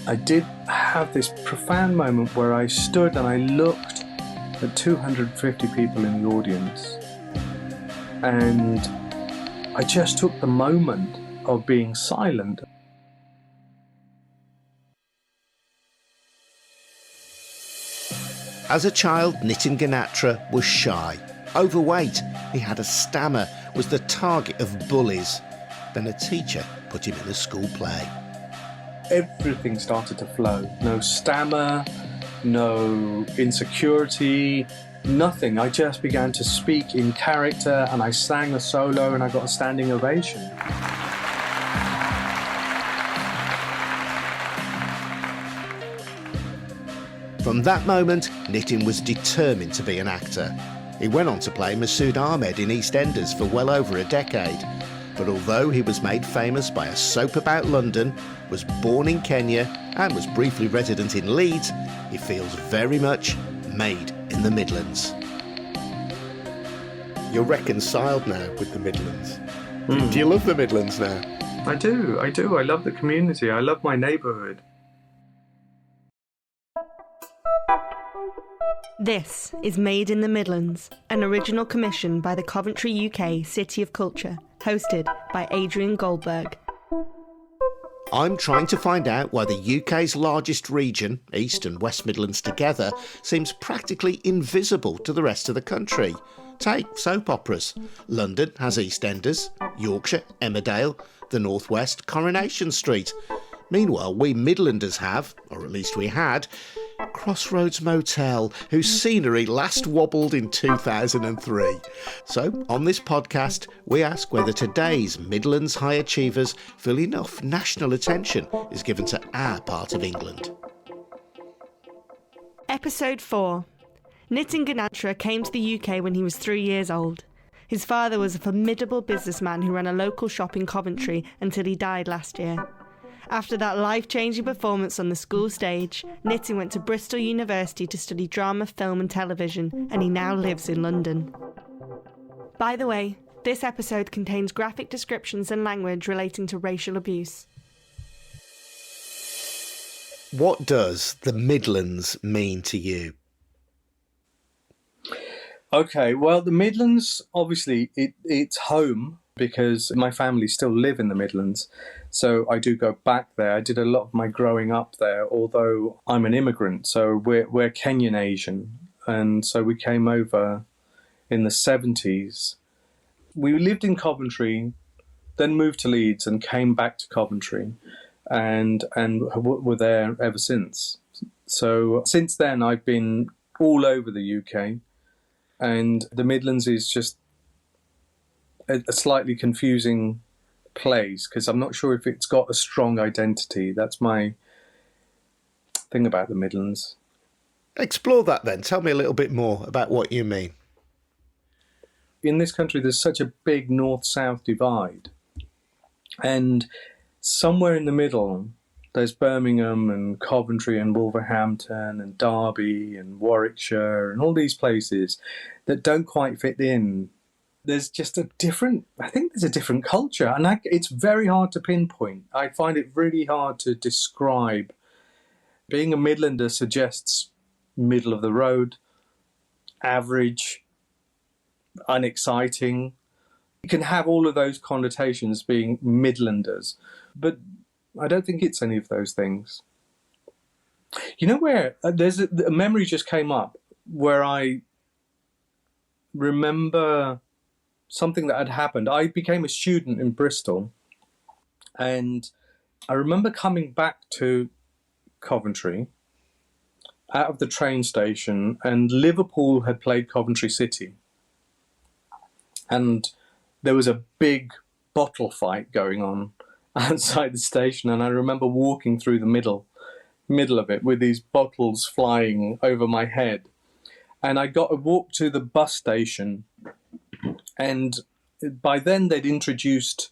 I did have this profound moment where I stood and I looked at 250 people in the audience, and I just took the moment of being silent. As a child, Nitin Ganatra was shy, overweight, he had a stammer, was the target of bullies. Then a teacher put him in a school play. Everything started to flow. No stammer, no insecurity, nothing. I just began to speak in character, and I sang a solo and I got a standing ovation. From that moment, Nitin was determined to be an actor. He went on to play Masood Ahmed in EastEnders for well over a decade. But although he was made famous by a soap about London, was born in Kenya and was briefly resident in Leeds, he feels very much made in the Midlands. You're reconciled now with the Midlands. Do you love the Midlands now? I do. I love the community. I love my neighbourhood. This is Made in the Midlands, an original commission by the Coventry UK City of Culture, hosted by Adrian Goldberg. I'm trying to find out why the UK's largest region, East and West Midlands together, seems practically invisible to the rest of the country. Take soap operas. London has EastEnders, Yorkshire, Emmerdale, the North West, Coronation Street. Meanwhile, we Midlanders have, or at least we had, Crossroads Motel, whose scenery last wobbled in 2003. So, on this podcast, we ask whether today's Midlands high achievers feel enough national attention is given to our part of England. Episode 4. Nitin Ganatra came to the UK when he was 3 years old. His father was a formidable businessman who ran a local shop in Coventry until he died last year. After that life-changing performance on the school stage, Nitin went to Bristol University to study drama, film and television, and he now lives in London. By the way, this episode contains graphic descriptions and language relating to racial abuse. What does the Midlands mean to you? Okay, well, the Midlands, obviously, it's home because my family still live in the Midlands. So I do go back there. I did a lot of my growing up there, although I'm an immigrant. So we're Kenyan Asian. And so we came over in the 70s. We lived in Coventry, then moved to Leeds and came back to Coventry and were there ever since. So since then, I've been all over the UK. And the Midlands is just a slightly confusing place because I'm not sure if it's got a strong identity. That's my thing about the Midlands. Explore that then. Tell me a little bit more about what you mean. In this country, there's such a big north-south divide. And somewhere in the middle, there's Birmingham and Coventry and Wolverhampton and Derby and Warwickshire and all these places that don't quite fit in. There's just I think there's a different culture, and it's very hard to pinpoint. I find it really hard to describe. Being a Midlander suggests middle of the road, average, unexciting. You can have all of those connotations being Midlanders, but I don't think it's any of those things. You know where there's a memory just came up where I remember something that had happened. I became a student in Bristol, and I remember coming back to Coventry out of the train station, and Liverpool had played Coventry City, and there was a big bottle fight going on outside the station, and I remember walking through the middle of it with these bottles flying over my head. And I got a walk to the bus station, and by then they'd introduced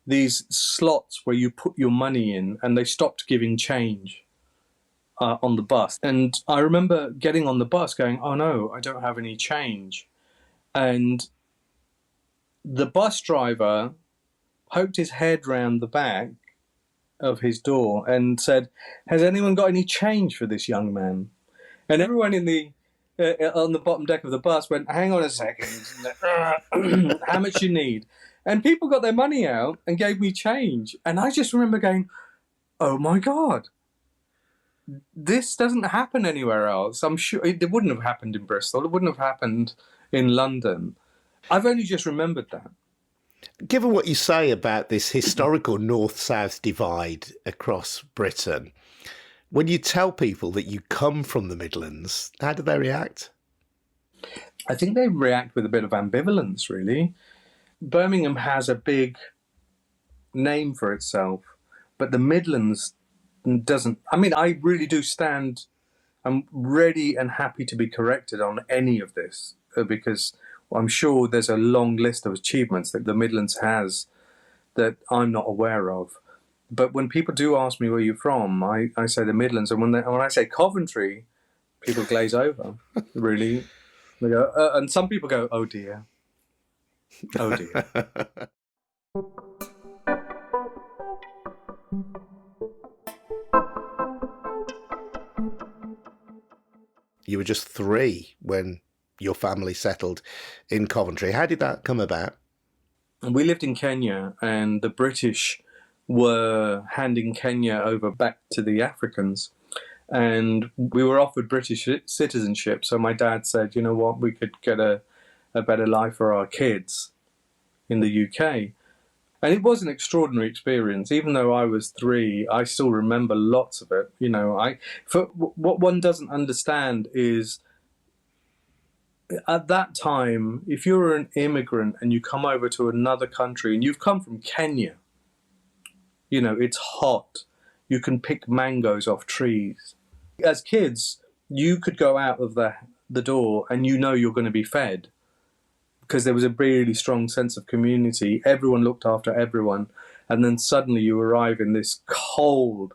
these slots where you put your money in, and they stopped giving change on the bus. And I remember getting on the bus going, oh no, I don't have any change. And the bus driver poked his head round the back of his door and said, "Has anyone got any change for this young man?" And everyone in the on the bottom deck of the bus went, "Hang on a second, how much you need?" And people got their money out and gave me change. And I just remember going, "Oh my God, this doesn't happen anywhere else." I'm sure it wouldn't have happened in Bristol. It wouldn't have happened in London. I've only just remembered that. Given what you say about this historical north-south divide across Britain, when you tell people that you come from the Midlands, how do they react? I think they react with a bit of ambivalence, really. Birmingham has a big name for itself, but the Midlands doesn't. I mean, I really do stand. I'm ready and happy to be corrected on any of this because I'm sure there's a long list of achievements that the Midlands has that I'm not aware of. But when people do ask me where you're from, I say the Midlands, and when I say Coventry, people glaze over. Really, they go, and some people go, "Oh dear, oh dear." You were just 3 when your family settled in Coventry. How did that come about? We lived in Kenya, and the British were handing Kenya over back to the Africans. And we were offered British citizenship. So my dad said, "You know what, we could get a better life for our kids in the UK." And it was an extraordinary experience. Even though I was 3, I still remember lots of it. You know, what one doesn't understand is at that time, if you're an immigrant and you come over to another country and you've come from Kenya, you know, it's hot. You can pick mangoes off trees. As kids, you could go out of the door and you know you're going to be fed because there was a really strong sense of community. Everyone looked after everyone. And then suddenly you arrive in this cold,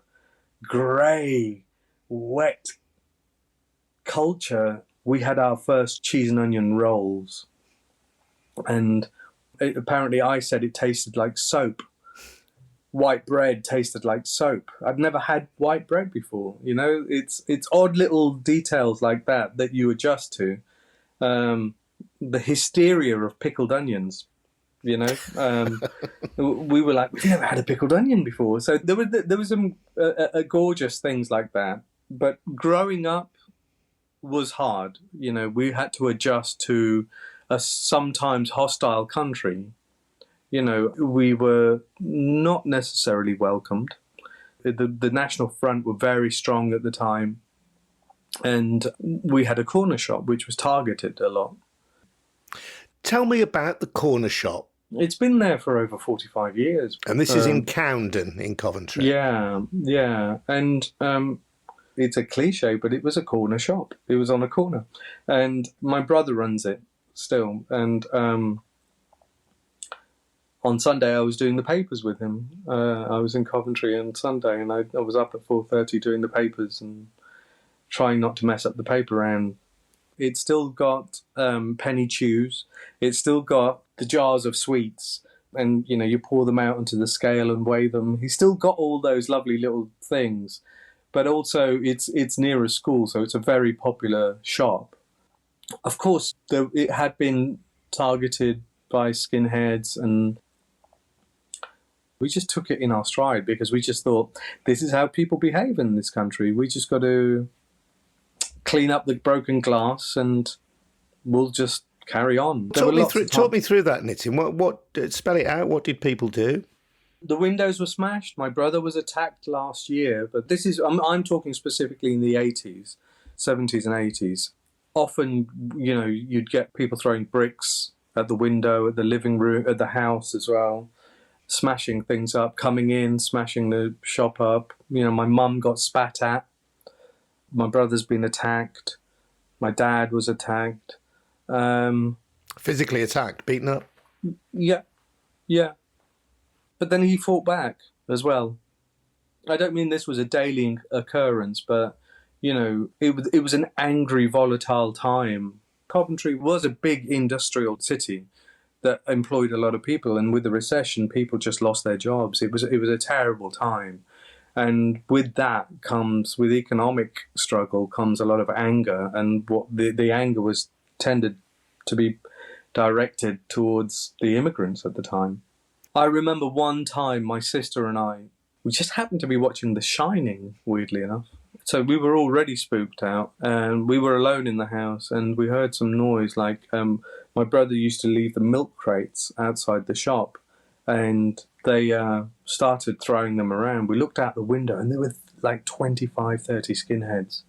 grey, wet culture. We had our first cheese and onion rolls. And apparently I said it tasted like soap. White bread tasted like soap. I'd never had white bread before. You know, it's odd little details like that you adjust to. The hysteria of pickled onions, you know. We were like, we've never had a pickled onion before. So there was some gorgeous things like that. But growing up was hard. You know, we had to adjust to a sometimes hostile country. You know, we were not necessarily welcomed. The National Front were very strong at the time. And we had a corner shop which was targeted a lot. Tell me about the corner shop. It's been there for over 45 years. And this is in Cowden, in Coventry. Yeah. And it's a cliche, but it was a corner shop. It was on a corner. And my brother runs it still. And on Sunday, I was doing the papers with him. I was in Coventry on Sunday, and I was up at 4:30 doing the papers and trying not to mess up the paper round. It's still got penny chews. It's still got the jars of sweets. And, you know, you pour them out onto the scale and weigh them. He's still got all those lovely little things. But also, it's near a school, so it's a very popular shop. Of course, it had been targeted by skinheads, and we just took it in our stride because we just thought, this is how people behave in this country. We just got to clean up the broken glass and we'll just carry on. Talk me through that, Nitin. What spell it out. What did people do? The windows were smashed. My brother was attacked last year, but this is I'm talking specifically in the 80s, 70s and 80s. Often, you know, you'd get people throwing bricks at the window, at the living room, at the house as well, smashing things up, coming in, smashing the shop up. You know, my mum got spat at. My brother's been attacked. My dad was attacked. Physically attacked, beaten up? Yeah. But then he fought back as well. I don't mean this was a daily occurrence, but, you know, it was an angry, volatile time. Coventry was a big industrial city that employed a lot of people, and with the recession, people just lost their jobs. It was a terrible time. And with that comes, with economic struggle, comes a lot of anger. And what the anger was tended to be directed towards the immigrants at the time. I remember one time my sister and I, we just happened to be watching The Shining, weirdly enough. So we were already spooked out, and we were alone in the house, and we heard some noise. Like my brother used to leave the milk crates outside the shop, and they started throwing them around. We looked out the window, and there were like 25, 30 skinheads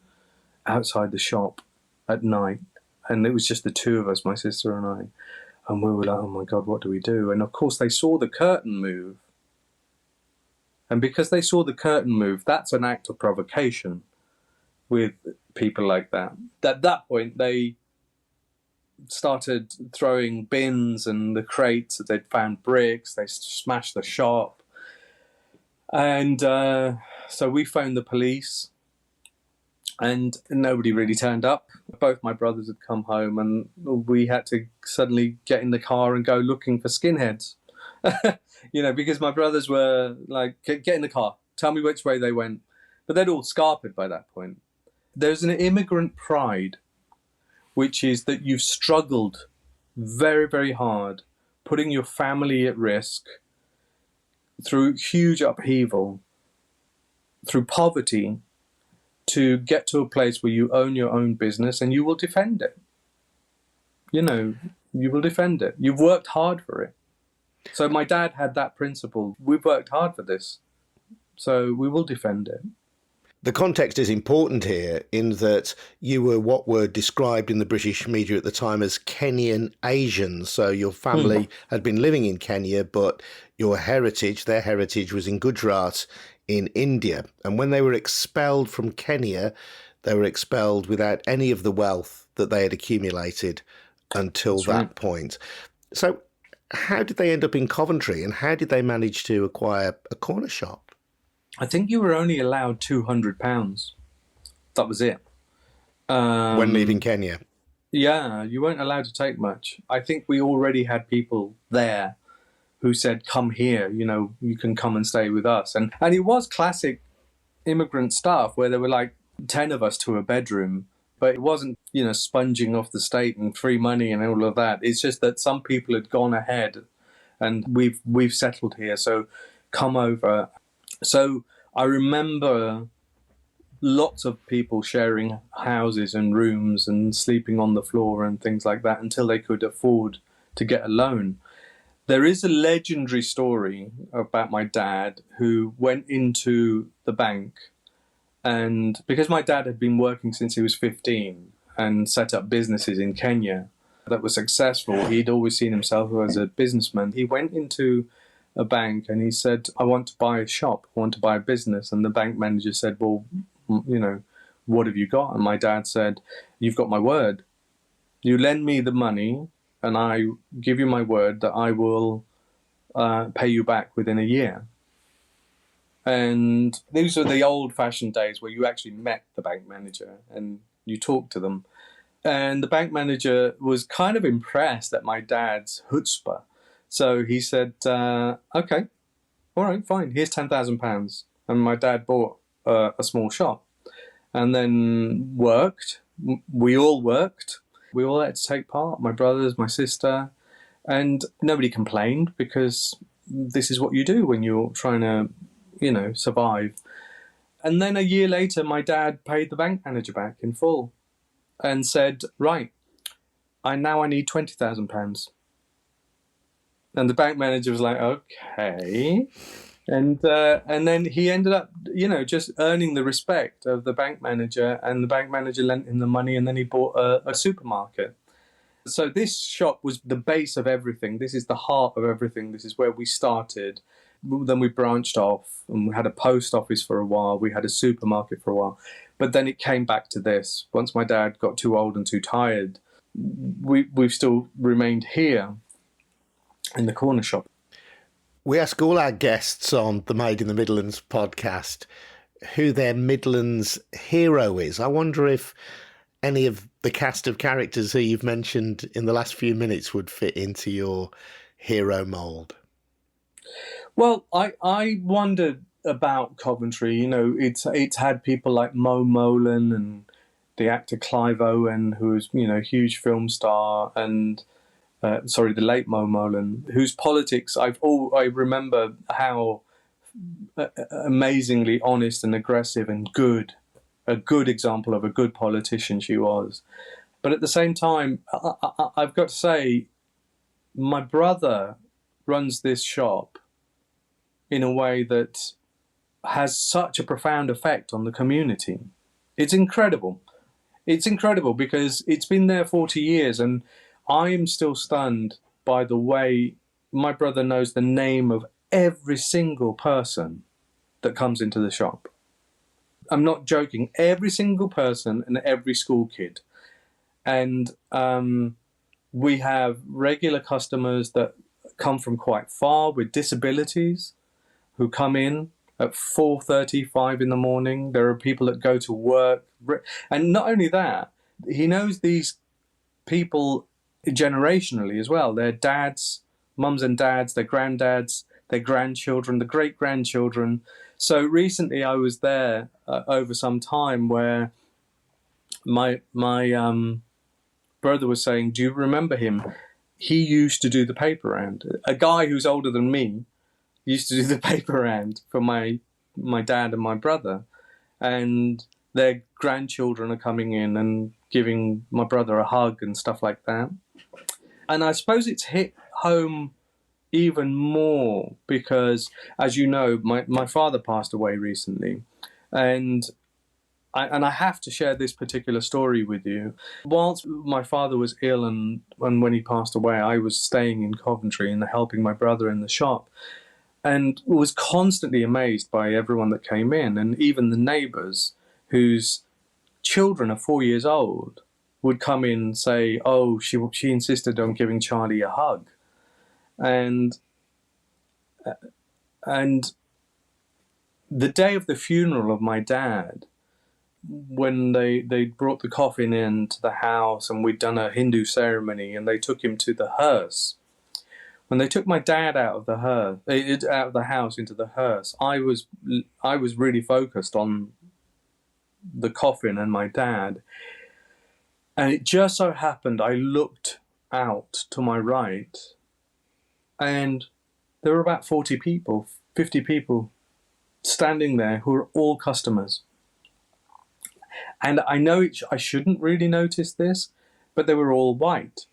outside the shop at night. And it was just the two of us, my sister and I. And we were like, oh my God, what do we do? And of course, they saw the curtain move. And because they saw the curtain move, that's an act of provocation with people like that. At that point, they started throwing bins and the crates. They'd found bricks. They smashed the shop. And so we phoned the police, and nobody really turned up. Both my brothers had come home, and we had to suddenly get in the car and go looking for skinheads. Because my brothers were like, get in the car, tell me which way they went. But they'd all scarpered by that point. There's an immigrant pride, which is that you've struggled very, very hard, putting your family at risk through huge upheaval, through poverty, to get to a place where you own your own business and you will defend it. You will defend it. You've worked hard for it. So my dad had that principle. We've worked hard for this, so we will defend it. The context is important here in that you were what were described in the British media at the time as Kenyan Asians. So your family had been living in Kenya, but their heritage was in Gujarat in India. And when they were expelled from Kenya, they were expelled without any of the wealth that they had accumulated until that point. So how did they end up in Coventry, and how did they manage to acquire a corner shop? I think you were only allowed £200. That was it. When leaving Kenya? Yeah, you weren't allowed to take much. I think we already had people there who said, come here, you can come and stay with us. And it was classic immigrant stuff where there were like 10 of us to a bedroom, but it wasn't, sponging off the state and free money and all of that. It's just that some people had gone ahead and we've settled here, so come over. So I remember lots of people sharing houses and rooms and sleeping on the floor and things like that until they could afford to get a loan. There is a legendary story about my dad who went into the bank, and because my dad had been working since he was 15 and set up businesses in Kenya that were successful, he'd always seen himself as a businessman. He went into a bank and he said, I want to buy a shop, I want to buy a business. And the bank manager said, well, what have you got? And my dad said, you've got my word. You lend me the money and I give you my word that I will pay you back within a year. And these are the old-fashioned days where you actually met the bank manager and you talked to them. And the bank manager was kind of impressed at my dad's chutzpah. So he said, okay, all right, fine, here's £10,000. And my dad bought a small shop and then worked. We all worked. We all had to take part, my brothers, my sister, and nobody complained because this is what you do when you're trying to, survive. And then a year later, my dad paid the bank manager back in full and said, right, I need £20,000. And the bank manager was like, okay. And then he ended up, just earning the respect of the bank manager, and the bank manager lent him the money, and then he bought a supermarket. So this shop was the base of everything. This is the heart of everything. This is where we started. Then we branched off and we had a post office for a while. We had a supermarket for a while. But then it came back to this. Once my dad got too old and too tired, we've still remained here in the corner shop. We ask all our guests on the Made in the Midlands podcast who their Midlands hero is. I wonder if any of the cast of characters who you've mentioned in the last few minutes would fit into your hero mould. Well, I wondered about Coventry. You know, it's had people like Mo Molan and the actor Clive Owen, who's, you know, a huge film star, and sorry, the late Mo Molan, whose politics I remember how amazingly honest and aggressive and good, a good example of a good politician she was. But at the same time, I've got to say, my brother runs this shop in a way that has such a profound effect on the community. It's incredible. It's incredible because it's been there 40 years, and I am still stunned by the way my brother knows the name of every single person that comes into the shop. I'm not joking. Every single person and every school kid. And we have regular customers that come from quite far with disabilities who come in at 4:30, 5 in the morning. There are people that go to work. And not only that, he knows these people generationally as well. Their dads, mums and dads, their granddads, their grandchildren, the great-grandchildren. So recently I was there over some time where my brother was saying, do you remember him? He used to do the paper round. A guy who's older than me used to do the paper round for my dad and my brother. And their grandchildren are coming in and giving my brother a hug and stuff like that. And I suppose it's hit home even more because, as you know, my father passed away recently. And I have to share this particular story with you. Whilst my father was ill and when he passed away, I was staying in Coventry and helping my brother in the shop, and was constantly amazed by everyone that came in, and even the neighbours whose children are 4 years old would come in and say, oh, she insisted on giving Charlie a hug. And the day of the funeral of my dad, when they brought the coffin into the house and we'd done a Hindu ceremony and they took him to the hearse. When they took my dad out of the house into the hearse, I was really focused on the coffin and my dad. And it just so happened I looked out to my right and there were about 40 people, 50 people standing there who were all customers. And I know I shouldn't really notice this, but they were all white.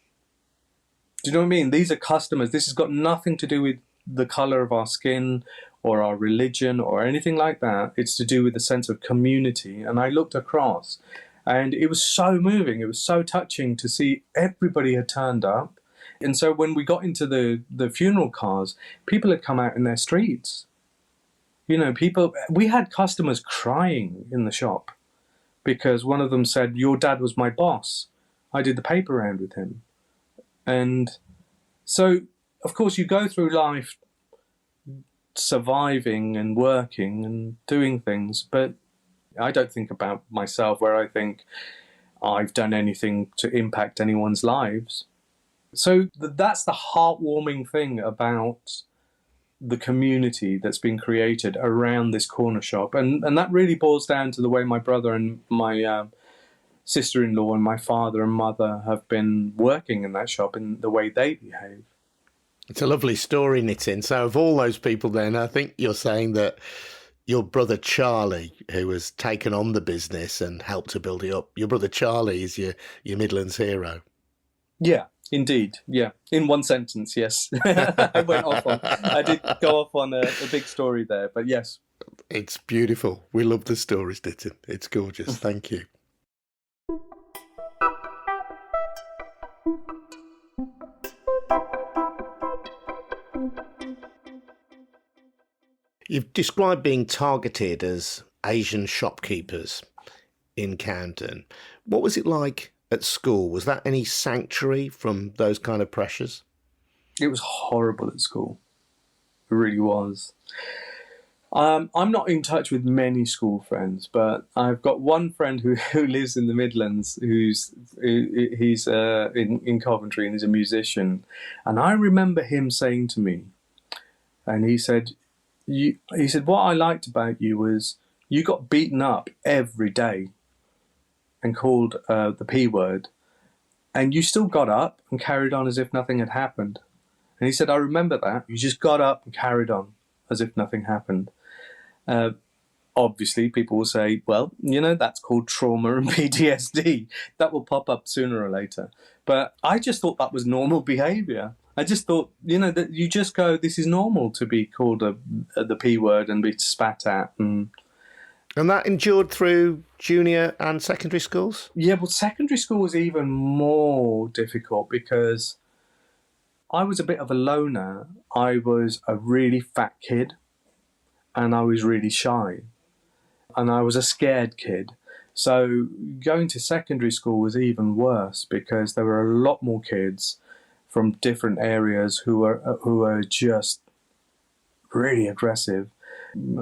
Do you know what I mean? These are customers. This has got nothing to do with the colour of our skin or our religion or anything like that. It's to do with the sense of community. And I looked across and it was so moving. It was so touching to see everybody had turned up. And so when we got into the funeral cars, people had come out in their streets. You know, we had customers crying in the shop because one of them said, your dad was my boss. I did the paper round with him. And so, of course, you go through life surviving and working and doing things, but I don't think about myself where I think I've done anything to impact anyone's lives. So that's the heartwarming thing about the community that's been created around this corner shop. And that really boils down to the way my brother and my sister-in-law and my father and mother have been working in that shop and the way they behave. It's a lovely story, Nitin. So of all those people then, I think you're saying that your brother Charlie, who has taken on the business and helped to build it up, your brother Charlie is your Midlands hero. Yeah, indeed. Yeah. In one sentence, yes. I did go off on a big story there, but yes. It's beautiful. We love the stories, Nitin. It's gorgeous. Thank you. You've described being targeted as Asian shopkeepers in Camden. What was it like at school? Was that any sanctuary from those kind of pressures? It was horrible at school. It really was. I'm not in touch with many school friends, but I've got one friend who lives in the Midlands. He's in Coventry and he's a musician. And I remember him saying to me, and he said, he said, what I liked about you was you got beaten up every day and called the P word, and you still got up and carried on as if nothing had happened. And he said, I remember that. You just got up and carried on as if nothing happened. Obviously, people will say, well, that's called trauma and PTSD. That will pop up sooner or later. But I just thought that was normal behaviour. I just thought, that you just go, this is normal to be called the P word and be spat at. And that endured through junior and secondary schools? Yeah, well, secondary school was even more difficult because I was a bit of a loner. I was a really fat kid and I was really shy. And I was a scared kid. So going to secondary school was even worse because there were a lot more kids from different areas who were just really aggressive.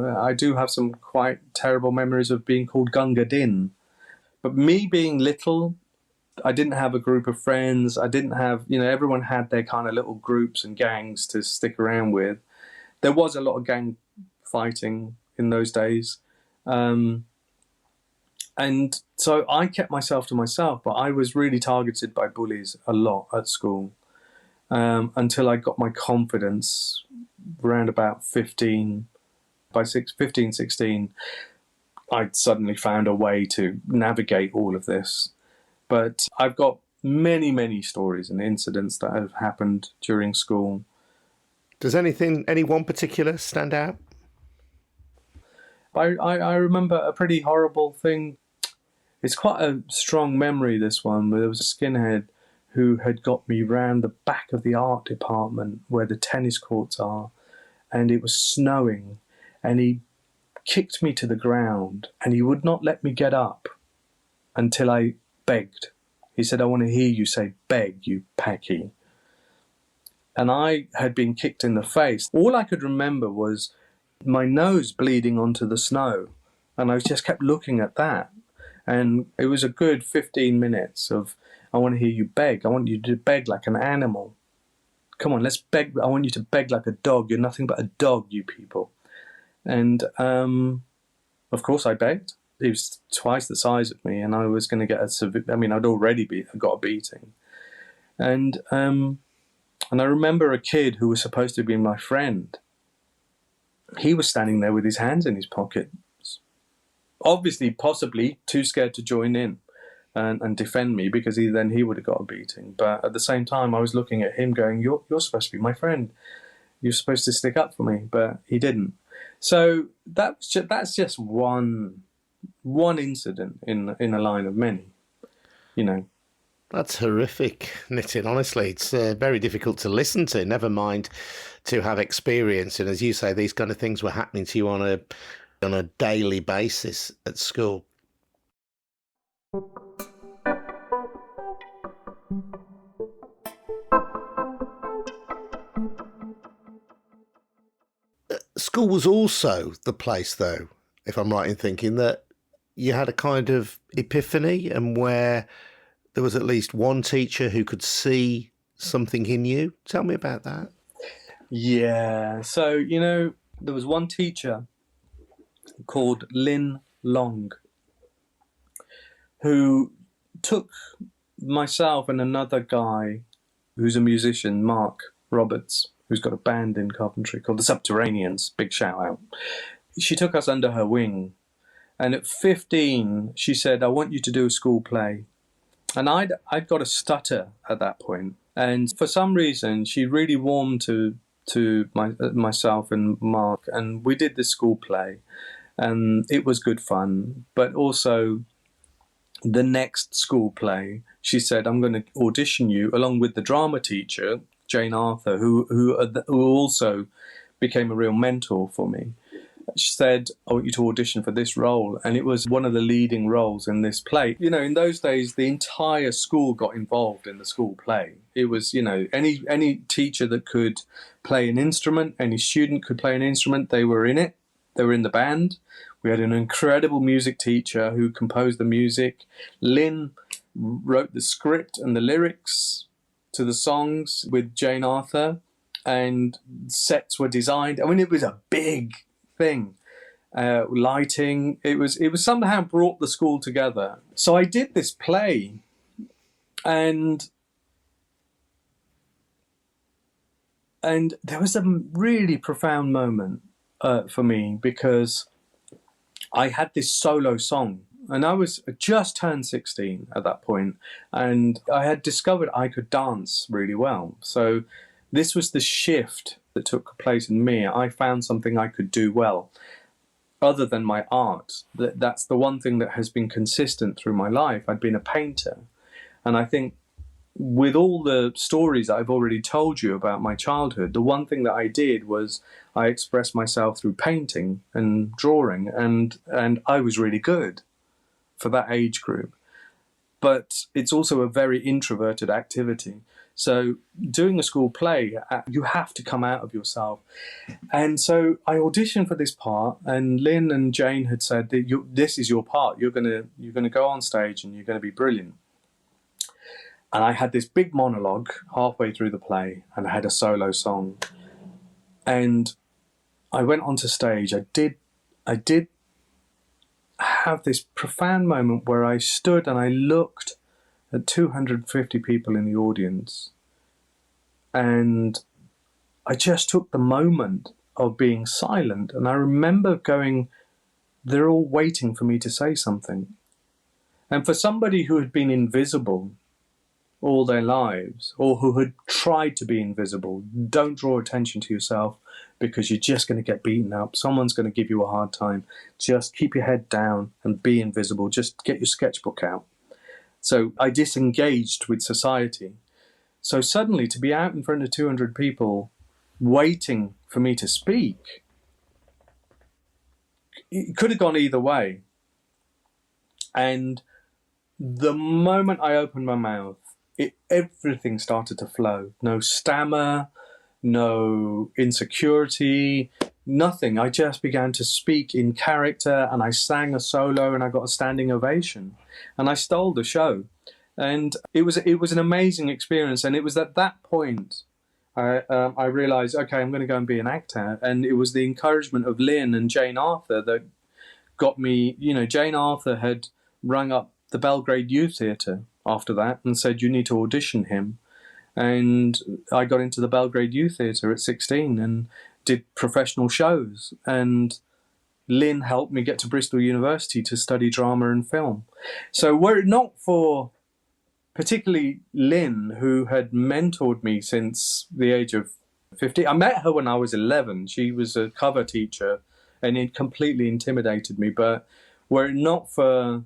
I do have some quite terrible memories of being called Gunga Din. But me being little, I didn't have a group of friends. I didn't have, everyone had their kind of little groups and gangs to stick around with. There was a lot of gang fighting in those days. And so I kept myself to myself, but I was really targeted by bullies a lot at school until I got my confidence around about 15. By 15, 16, I'd suddenly found a way to navigate all of this. But I've got many, many stories and incidents that have happened during school. Does any one particular stand out? I remember a pretty horrible thing. It's quite a strong memory, this one, where there was a skinhead who had got me round the back of the art department where the tennis courts are, and it was snowing, and he kicked me to the ground, and he would not let me get up until I begged. He said, I want to hear you say beg, you packy. And I had been kicked in the face. All I could remember was my nose bleeding onto the snow, and I just kept looking at that. And it was a good 15 minutes of, I want to hear you beg. I want you to beg like an animal. Come on, let's beg. I want you to beg like a dog. You're nothing but a dog, you people. And of course I begged. He was twice the size of me, and I was going to get I'd already got a beating. And I remember a kid who was supposed to be my friend. He was standing there with his hands in his pockets, obviously, possibly too scared to join in and defend me, because he would have got a beating. But at the same time, I was looking at him going, you're supposed to be my friend. You're supposed to stick up for me, but he didn't. So that's just one incident in a line of many, That's horrific, Nitin. Honestly, it's very difficult to listen to, never mind to have experience. And as you say, these kind of things were happening to you on a daily basis at school. School was also the place, though, if I'm right in thinking, that you had a kind of epiphany, and where there was at least one teacher who could see something in you. Tell me about that. Yeah. So, there was one teacher called Lin Long who took myself and another guy who's a musician, Mark Roberts, who's got a band in Coventry called the Subterraneans. Big shout out. She took us under her wing. And at 15, she said, I want you to do a school play. And I'd got a stutter at that point. And for some reason, she really warmed to myself and Mark. And we did this school play. And it was good fun. But also, the next school play, she said, I'm going to audition you along with the drama teacher, Jane Arthur, who also became a real mentor for me. She said, I want you to audition for this role. And it was one of the leading roles in this play. In those days, the entire school got involved in the school play. It was, any teacher that could play an instrument, any student could play an instrument, they were in it. They were in the band. We had an incredible music teacher who composed the music. Lynn wrote the script and the lyrics to the songs with Jane Arthur. and sets were designed. I mean, it was a big thing. Lighting. It was somehow brought the school together. So I did this play, and there was a really profound moment for me, because I had this solo song, and I was just turned 16 at that point, and I had discovered I could dance really well. So this was the shift that took place in me. I found something I could do well, other than my art. That's the one thing that has been consistent through my life. I'd been a painter, and I think with all the stories I've already told you about my childhood, the one thing that I did was I expressed myself through painting and drawing, and I was really good for that age group. But it's also a very introverted activity. So doing a school play, you have to come out of yourself. And so I auditioned for this part, and Lynn and Jane had said that this is your part. You're gonna go on stage and you're gonna be brilliant. And I had this big monologue halfway through the play, and I had a solo song. And I went onto stage. I did have this profound moment where I stood and I looked at 250 people in the audience, and I just took the moment of being silent. And I remember going, they're all waiting for me to say something. And for somebody who had been invisible all their lives, or who had tried to be invisible, don't draw attention to yourself, because you're just going to get beaten up. Someone's going to give you a hard time. Just keep your head down and be invisible. Just get your sketchbook out. So I disengaged with society. So suddenly to be out in front of 200 people waiting for me to speak, it could have gone either way. And the moment I opened my mouth, everything started to flow. No stammer, no insecurity, nothing. I just began to speak in character, and I sang a solo, and I got a standing ovation, and I stole the show. And it was an amazing experience. And it was at that point I realized, okay, I'm going to go and be an actor. And it was the encouragement of Lynn and Jane Arthur that got me. Jane Arthur had rung up the Belgrade Youth Theatre after that and said, you need to audition him. And I got into the Belgrade Youth Theatre at 16 and did professional shows. And Lynn helped me get to Bristol University to study drama and film. So were it not for particularly Lynn, who had mentored me since the age of 15, I met her when I was 11. She was a cover teacher, and it completely intimidated me. But were it not for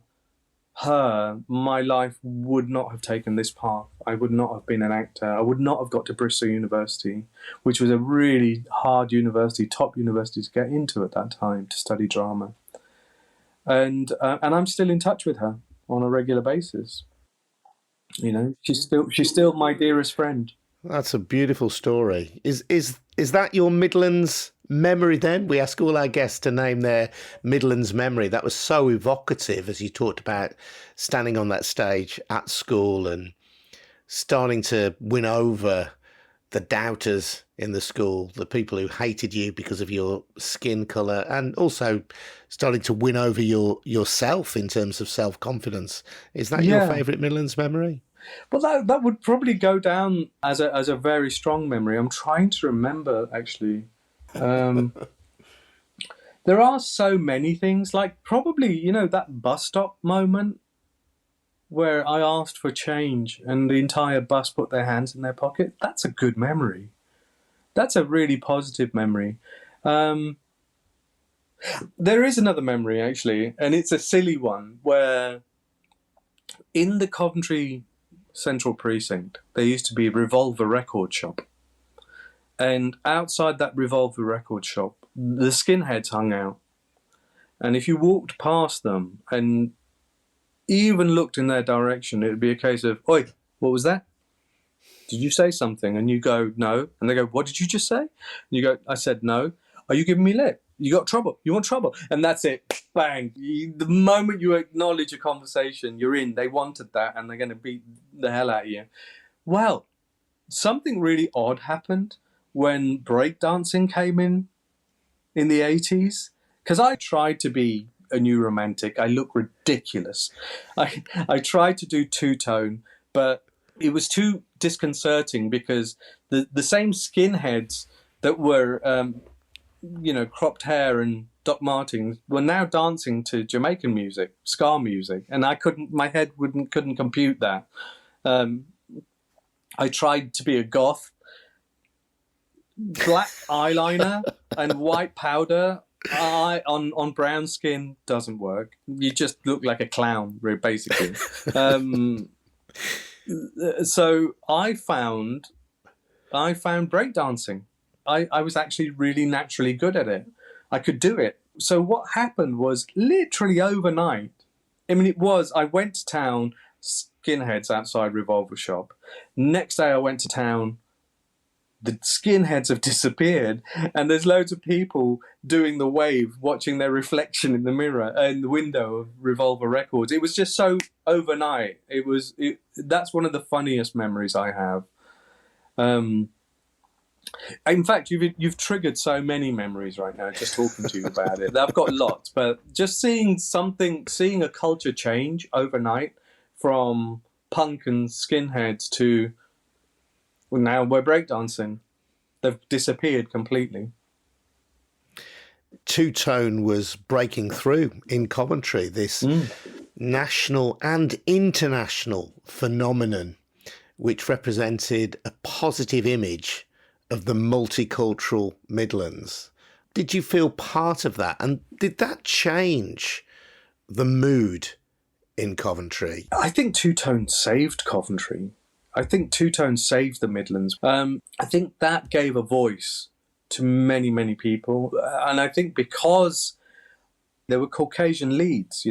her, my life would not have taken this path. I would not have been an actor. I would not have got to Bristol University, which was a really hard university, top university to get into at that time, to study drama. And I'm still in touch with her on a regular basis. She's still my dearest friend. That's a beautiful story. Is that your Midlands memory then? We ask all our guests to name their Midlands memory. That was so evocative as you talked about standing on that stage at school and starting to win over the doubters in the school, the people who hated you because of your skin colour, and also starting to win over yourself in terms of self-confidence. Is that your favourite Midlands memory? Well, that would probably go down as a very strong memory. I'm trying to remember, actually. There are so many things, like probably, that bus stop moment where I asked for change and the entire bus put their hands in their pocket. That's a good memory. That's a really positive memory. There is another memory, actually, and it's a silly one, where in the Coventry Central Precinct, there used to be a Revolver record shop. And outside that Revolver record shop, the skinheads hung out. And if you walked past them and even looked in their direction, it would be a case of, oi, what was that? Did you say something? And you go, no. And they go, what did you just say? And you go, I said no. Are you giving me lip? You got trouble. You want trouble. And that's it. Bang. The moment you acknowledge a conversation, you're in. They wanted that, and they're going to beat the hell out of you. Well, something really odd happened when breakdancing came in the 80s, because I tried to be a new romantic. I look ridiculous. I tried to do two-tone, but it was too disconcerting because the same skinheads that were, cropped hair and Doc Martens were now dancing to Jamaican music, ska music, and my head couldn't compute that. I tried to be a goth. Black eyeliner and white powder on brown skin doesn't work. You just look like a clown, basically. So I found breakdancing. I was actually really naturally good at it. I could do it. So what happened was literally overnight. I mean, I went to town, skinheads outside Revolver Shop. Next day I went to town, the skinheads have disappeared, and there's loads of people doing the wave, watching their reflection in the mirror, in the window of Revolver Records. It was just so overnight. That's one of the funniest memories I have. In fact, you've triggered so many memories right now just talking to you about it. I've got lots, but just seeing a culture change overnight from punk and skinheads to, well, now we're breakdancing. They've disappeared completely. Two-tone was breaking through in Coventry, this national and international phenomenon which represented a positive image of the multicultural Midlands. Did you feel part of that? And did that change the mood in Coventry? I think two-tone saved Coventry. I think two-tone saved the Midlands. I think that gave a voice to many, many people. And I think because there were Caucasian leads,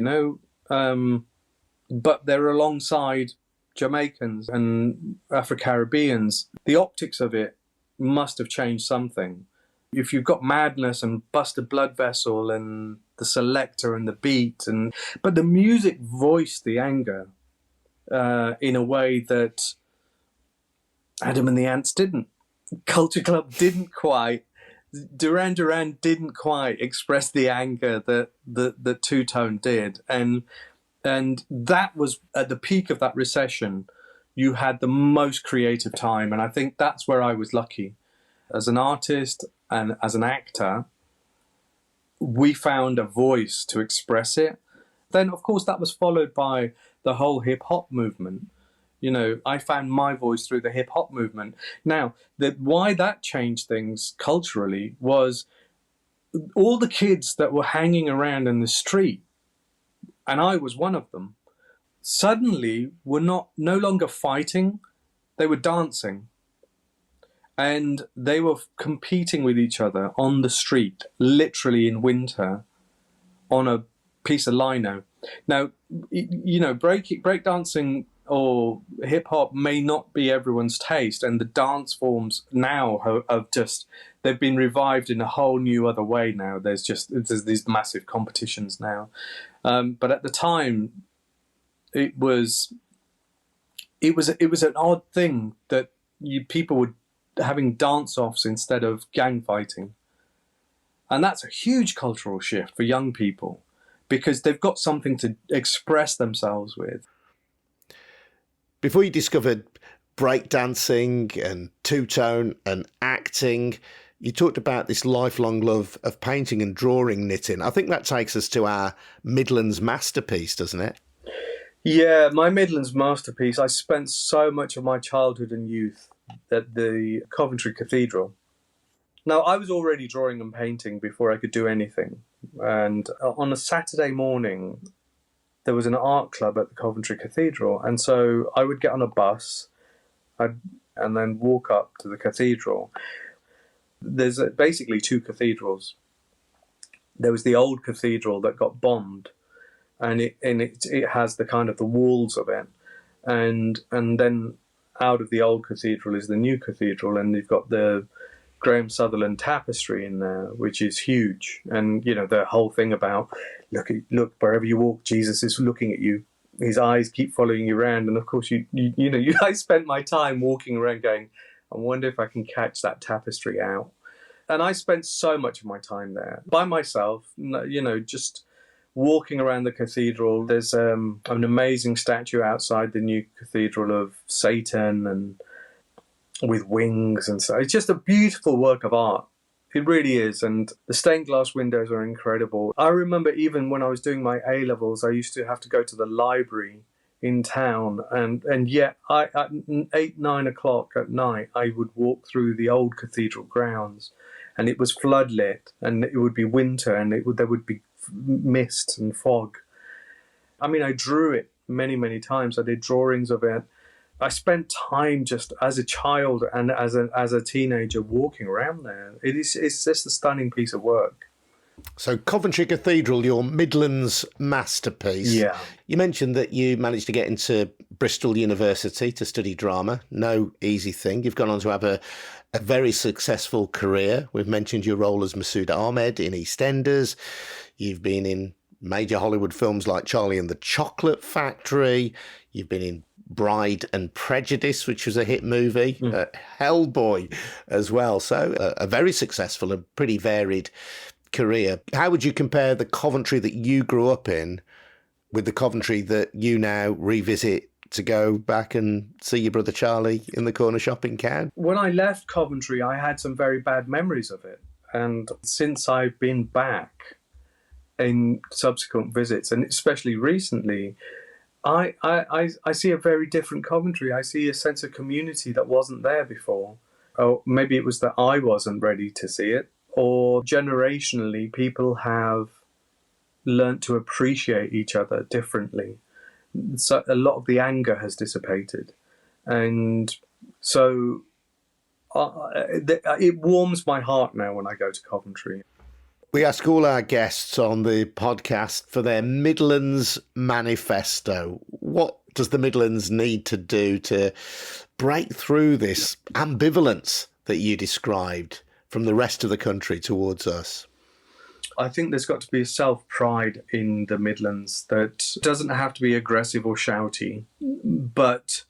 but they're alongside Jamaicans and Afro-Caribbeans, the optics of it must have changed something. If you've got Madness and Busted Blood Vessel and the Selector and the Beat, but the music voiced the anger in a way that Adam and the Ants didn't. Culture Club didn't quite. Duran Duran didn't quite express the anger that Two-Tone did, and that was at the peak of that recession. You had the most creative time, and I think that's where I was lucky. As an artist and as an actor, we found a voice to express it. Then, of course, that was followed by the whole hip-hop movement. I found my voice through the hip-hop movement. Now, why that changed things culturally was all the kids that were hanging around in the street, and I was one of them, suddenly were no longer fighting, they were dancing. And they were competing with each other on the street, literally in winter, on a piece of lino. Now, breakdancing or hip-hop may not be everyone's taste, and the dance forms now they've been revived in a whole new other way now. There's these massive competitions now. But at the time, it was an odd thing that people were having dance-offs instead of gang fighting. And that's a huge cultural shift for young people because they've got something to express themselves with. Before you discovered breakdancing and two-tone and acting, you talked about this lifelong love of painting and drawing, Nitin. I think that takes us to our Midlands masterpiece, doesn't it? Yeah, my Midlands masterpiece. I spent so much of my childhood and youth at the Coventry Cathedral. Now, I was already drawing and painting before I could do anything. And on a Saturday morning, there was an art club at the Coventry Cathedral. And so I would get on a bus and then walk up to the cathedral. There's basically two cathedrals. There was the old cathedral that got bombed, and it has the kind of the walls of it. And then out of the old cathedral is the new cathedral, and you've got the Graham Sutherland tapestry in there, which is huge. And the whole thing about look wherever you walk, Jesus is looking at you. His eyes keep following you around. And of course, I spent my time walking around going, I wonder if I can catch that tapestry out. And I spent so much of my time there by myself, just walking around the cathedral. There's an amazing statue outside the new cathedral of Satan and with wings and so. It's just a beautiful work of art. It really is. And the stained glass windows are incredible. I remember even when I was doing my A-levels, I used to have to go to the library in town, and yet at 8-9 o'clock at night I would walk through the old cathedral grounds, and it was floodlit, and it would be winter, and there would be mist and fog. I mean, I drew it many times. I did drawings of it. I spent time just as a child and as a teenager walking around there. It's just a stunning piece of work. So Coventry Cathedral, your Midlands masterpiece. Yeah. You mentioned that you managed to get into Bristol University to study drama. No easy thing. You've gone on to have a very successful career. We've mentioned your role as Masood Ahmed in EastEnders. You've been in major Hollywood films like Charlie and the Chocolate Factory. You've been in Bride and Prejudice, which was a hit movie. Hellboy as well. So a very successful and pretty varied career. How would you compare the Coventry that you grew up in with the Coventry that you now revisit to go back and see your brother Charlie in the corner shop in Cannes? When I left Coventry, I had some very bad memories of it. And since I've been back in subsequent visits, and especially recently, I see a very different Coventry. I see a sense of community that wasn't there before. Or maybe it was that I wasn't ready to see it. Or generationally, people have learnt to appreciate each other differently. So a lot of the anger has dissipated. And so it warms my heart now when I go to Coventry. We ask all our guests on the podcast for their Midlands manifesto. What does the Midlands need to do to break through this ambivalence that you described from the rest of the country towards us? I think there's got to be a self-pride in the Midlands that doesn't have to be aggressive or shouty. But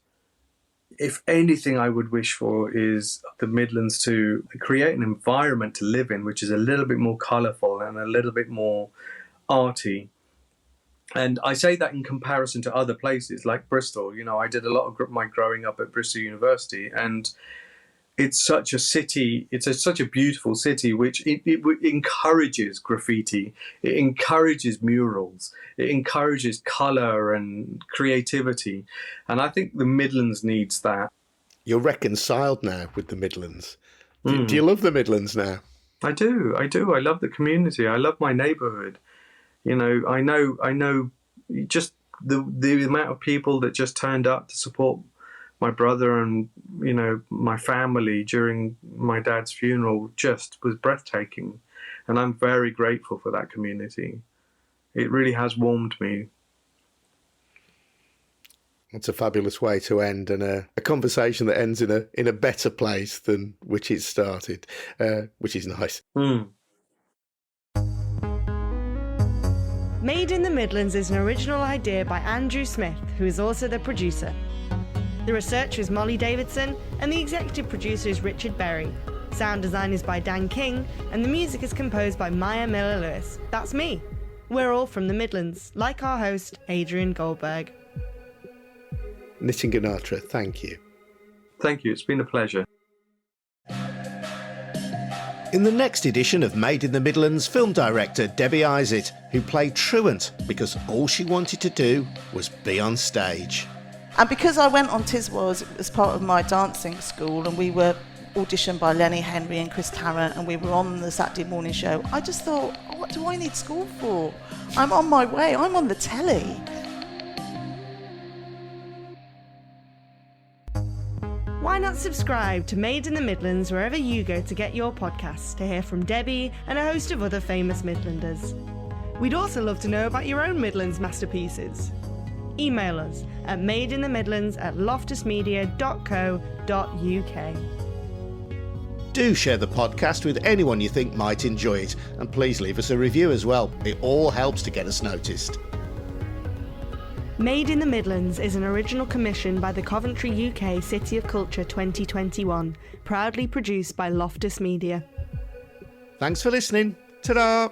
if anything I would wish for is the Midlands to create an environment to live in which is a little bit more colourful and a little bit more arty. And I say that in comparison to other places like Bristol. I did a lot of my growing up at Bristol University, and it's such a city, such a beautiful city, which it encourages graffiti, it encourages murals, it encourages colour and creativity. And I think the Midlands needs that. You're reconciled now with the Midlands. Do you love the Midlands now? I do. I love the community. I love my neighbourhood. I know just the amount of people that just turned up to support my brother and, my family during my dad's funeral just was breathtaking. And I'm very grateful for that community. It really has warmed me. It's a fabulous way to end, and a conversation that ends in a better place than which it started, which is nice. Made in the Midlands is an original idea by Andrew Smith, who is also the producer. The researcher is Molly Davidson, and the executive producer is Richard Berry. Sound design is by Dan King, and the music is composed by Maya Miller-Lewis. That's me. We're all from the Midlands, like our host, Adrian Goldberg. Nitin Ganatra, thank you. Thank you. It's been a pleasure. In the next edition of Made in the Midlands, film director Debbie Isett, who played truant because all she wanted to do was be on stage. And because I went on Tiswas as part of my dancing school, and we were auditioned by Lenny Henry and Chris Tarrant, and we were on the Saturday morning show, I just thought, what do I need school for? I'm on my way, I'm on the telly. Why not subscribe to Made in the Midlands wherever you go to get your podcasts to hear from Debbie and a host of other famous Midlanders. We'd also love to know about your own Midlands masterpieces. Email us at madeinthemidlands@loftusmedia.co.uk. Do share the podcast with anyone you think might enjoy it, and please leave us a review as well. It all helps to get us noticed. Made in the Midlands is an original commission by the Coventry UK City of Culture 2021, proudly produced by Loftus Media. Thanks for listening. Ta-da!